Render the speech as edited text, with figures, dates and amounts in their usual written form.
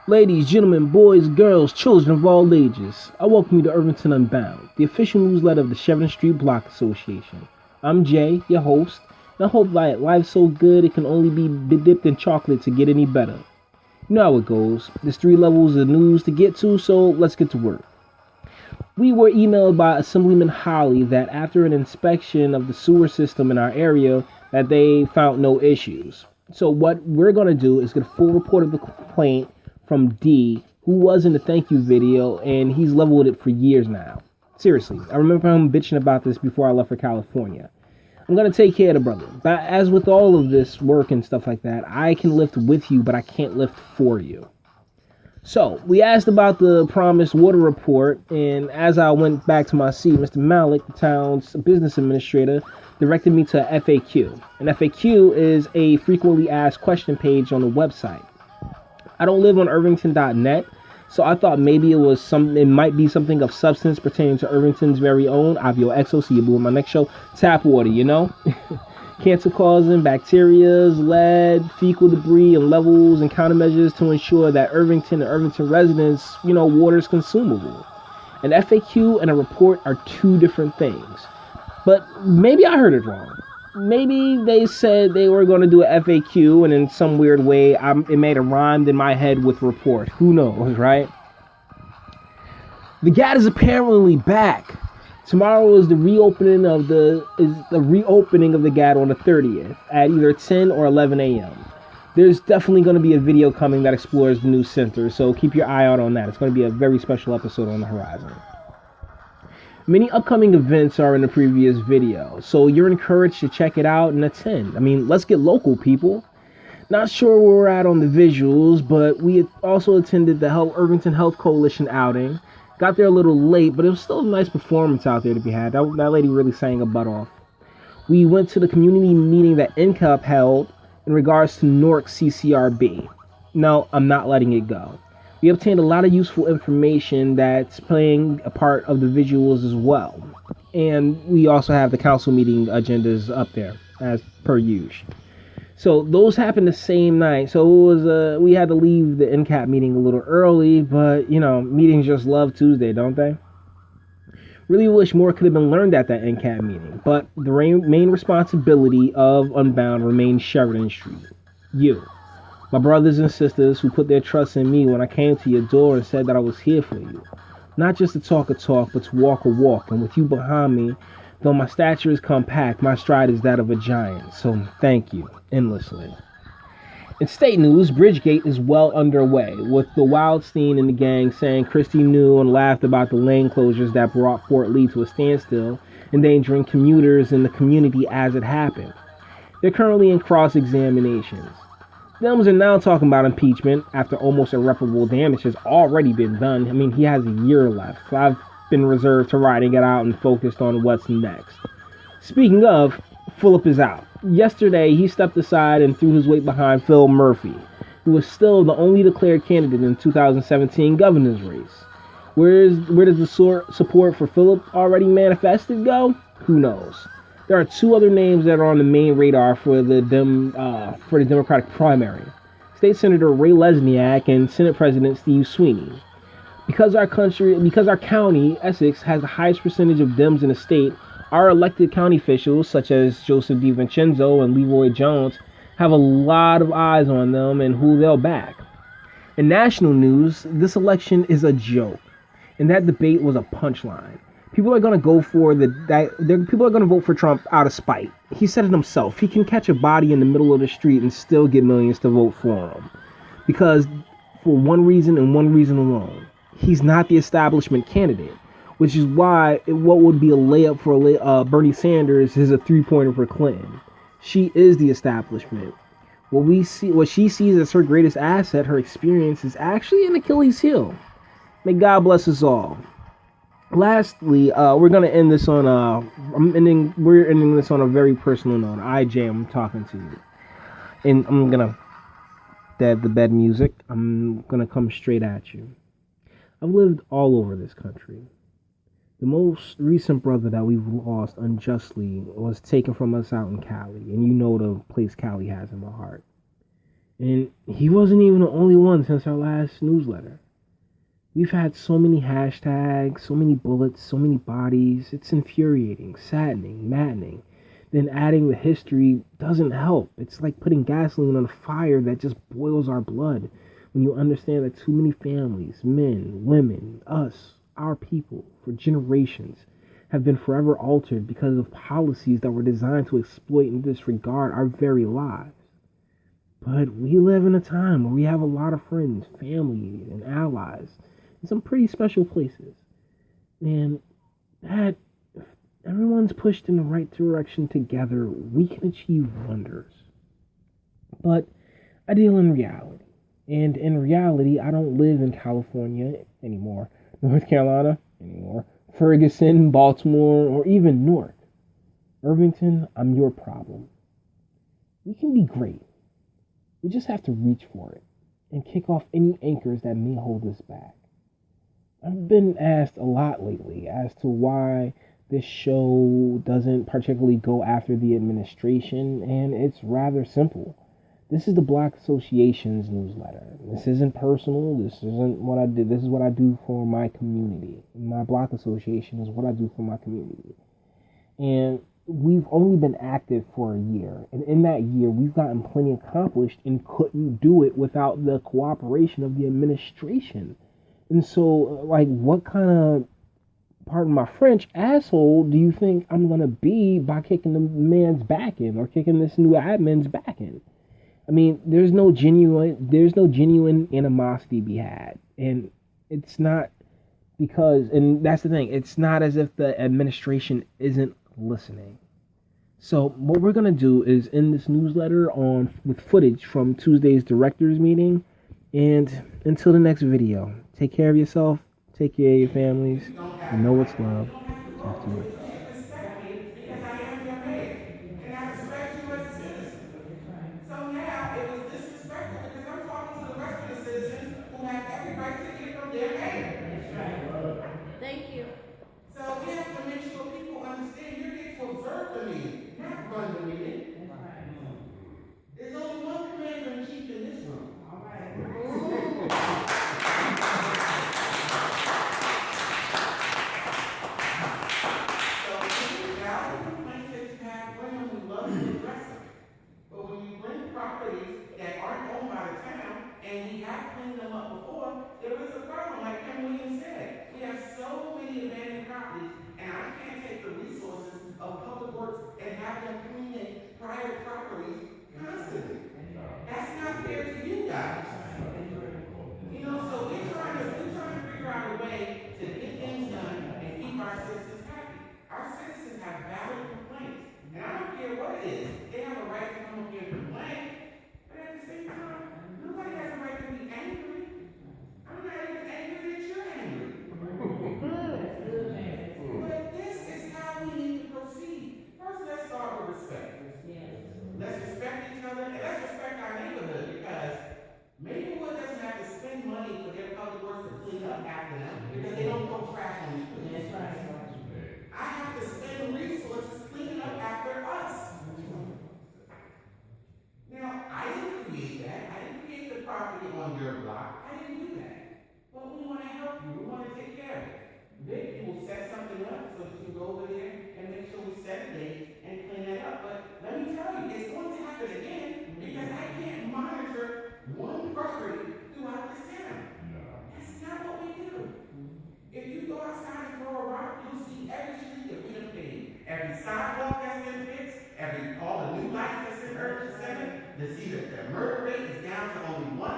Ladies, gentlemen, boys, girls, children of all ages, I welcome you to Irvington Unbound, the official newsletter of the Sheridan St Block Association. I'm Jay, your host, and I hope that life's so good it can only be dipped in chocolate to get any better. You know how it goes. There's 3 levels of news to get to, so let's get to work. We were emailed by Assemblyman Holly that after an inspection of the sewer system in our area, that they found no issues. So what we're going to do is get a full report of the complaint from D, who was in the thank you video, and he's leveled it for years now. Seriously, I remember him bitching about this before I left for California. I'm going to take care of the brother. But as with all of this work and stuff like that, I can lift with you, but I can't lift for you. So, we asked about the promised water report, and as I went back to my seat, Mr. Malik, the town's business administrator, directed me to FAQ. An FAQ is a frequently asked question page on the website. I don't live on Irvington.net, so I thought maybe it might be something of substance pertaining to Irvington's very own Avio Exo, see you boo in my next show, tap water, you know? Cancer-causing bacteria, lead, fecal debris, and levels and countermeasures to ensure that Irvington and Irvington residents, water is consumable. An FAQ and a report are 2 different things. But maybe I heard it wrong. Maybe they said they were going to do an FAQ, and in some weird way, it made a rhyme in my head with report. Who knows, right? The GAT is apparently back. Tomorrow is the reopening of the GAT on the 30th at either 10 or 11 a.m. There's definitely going to be a video coming that explores the new center, so keep your eye out on that. It's going to be a very special episode on the horizon. Many upcoming events are in the previous video, so you're encouraged to check it out and attend. Let's get local, people. Not sure where we're at on the visuals, but we also attended the Irvington Health Coalition outing. Got there a little late, but it was still a nice performance out there to be had. That lady really sang her butt off. We went to the community meeting that NCAP held in regards to Newark CCRB. No, I'm not letting it go. We obtained a lot of useful information that's playing a part of the visuals as well. And we also have the council meeting agendas up there, as per usual. So those happened the same night. So it was we had to leave the NCAP meeting a little early, but meetings just love Tuesday, don't they? Really wish more could have been learned at that NCAP meeting, but the main responsibility of Unbound remains Sheridan Street. You. My brothers and sisters who put their trust in me when I came to your door and said that I was here for you. Not just to talk a talk, but to walk a walk. And with you behind me, though my stature is compact, my stride is that of a giant. So thank you, endlessly. In state news, Bridgegate is well underway, with the Wildstein and the gang saying Christie knew and laughed about the lane closures that brought Fort Lee to a standstill, endangering commuters in the community as it happened. They're currently in cross-examinations. Dems are now talking about impeachment after almost irreparable damage has already been done. He has a year left. So I've been reserved to writing it out and focused on what's next. Speaking of, Phillip is out. Yesterday, he stepped aside and threw his weight behind Phil Murphy, who was still the only declared candidate in the 2017 governor's race. Where does the support for Phillip already manifested go? Who knows? There are 2 other names that are on the main radar for the Democratic primary: State Senator Ray Lesniak and Senate President Steve Sweeney. Because our county, Essex, has the highest percentage of Dems in the state, our elected county officials, such as Joseph DiVincenzo and Leroy Jones, have a lot of eyes on them and who they'll back. In national news, this election is a joke, and that debate was a punchline. People are going to vote for Trump out of spite. He said it himself. He can catch a body in the middle of the street and still get millions to vote for him. Because for one reason and one reason alone, he's not the establishment candidate. Which is why what would be a layup for Bernie Sanders is a 3-pointer for Clinton. She is the establishment. What she sees as her greatest asset, her experience, is actually an Achilles heel. May God bless us all. Lastly, we're gonna end this on we're ending this on a very personal note. I'm talking to you, and I'm gonna dead the bed music. I'm gonna come straight at you. I've lived all over this country. The most recent brother that we've lost unjustly was taken from us out in Cali, and you know the place Cali has in my heart. And he wasn't even the only one since our last newsletter. We've had so many hashtags, so many bullets, so many bodies. It's infuriating, saddening, maddening. Then adding the history doesn't help. It's like putting gasoline on a fire that just boils our blood when you understand that too many families, men, women, us, our people, for generations, have been forever altered because of policies that were designed to exploit and disregard our very lives. But we live in a time where we have a lot of friends, family, and allies in some pretty special places. And that, if everyone's pushed in the right direction together, we can achieve wonders. But I deal in reality. And in reality, I don't live in California anymore, North Carolina anymore, Ferguson, Baltimore, or even Newark. Irvington, I'm your problem. We can be great. We just have to reach for it and kick off any anchors that may hold us back. I've been asked a lot lately as to why this show doesn't particularly go after the administration, and it's rather simple. This is the Block Association's newsletter. This isn't personal. This isn't what I do. This is what I do for my community. My Block Association is what I do for my community. And we've only been active for a year. And in that year, we've gotten plenty accomplished and couldn't do it without the cooperation of the administration. And so, like, what kind of, pardon my French, asshole do you think I'm going to be by kicking the man's back in or kicking this new admin's back in? I mean, there's no genuine animosity to be had. And it's not because, and that's the thing, it's not as if the administration isn't listening. So what we're going to do is end this newsletter with footage from Tuesday's directors meeting. And until the next video, take care of yourself, take care of your families, you know what's love. Talk to you later. Respect me because I am your mayor, and I respect you as a citizen. So now it was disrespectful because I'm talking to the rest of the citizens who have every right to hear from their mayor. That's right. Thank you. So we have to make sure people understand you're here to observe the meeting, not run the meeting. That's right. There's only one commander in chief in this room. All right. So if there's valid complaints that you have, bring them. We love to address them. But when you bring properties that aren't owned by the town, and we have cleaned them up before, there is a problem, like Ken Williams said. We have so many abandoned properties, and I can't take the resources of public works and have them cleaning private properties constantly. That's not fair to you guys. You know, so we're trying to figure out a way to get things done and keep our citizens happy. Our citizens have valid complaints, and I don't care what it is. They have a right to come up here and complain, but at the same time, nobody has a right to be angry. I'm not even angry that you're angry. But this is how we need to proceed. First, let's start with respect. Let's respect each other, and let's respect our neighborhood, because Maplewood doesn't have to spend money for their public works to clean up after them because they don't throw trash on the streets. That's right. I have to spend resources cleaning up after us. Now, I didn't create that. I didn't create the property on your block. I didn't do that. But we want to help you. We want to take care of it. Vic, you will set something up so that you can go over there and make sure we set a date and clean that up. But let me tell you, it's going to happen again because I can't monitor one property throughout this town. That's not what we do. If you go outside and throw a rock, you'll see every street that we have paved, every sidewalk that's been fixed, all the new lights that's in Irvington Center, to see that the murder rate is down to only 1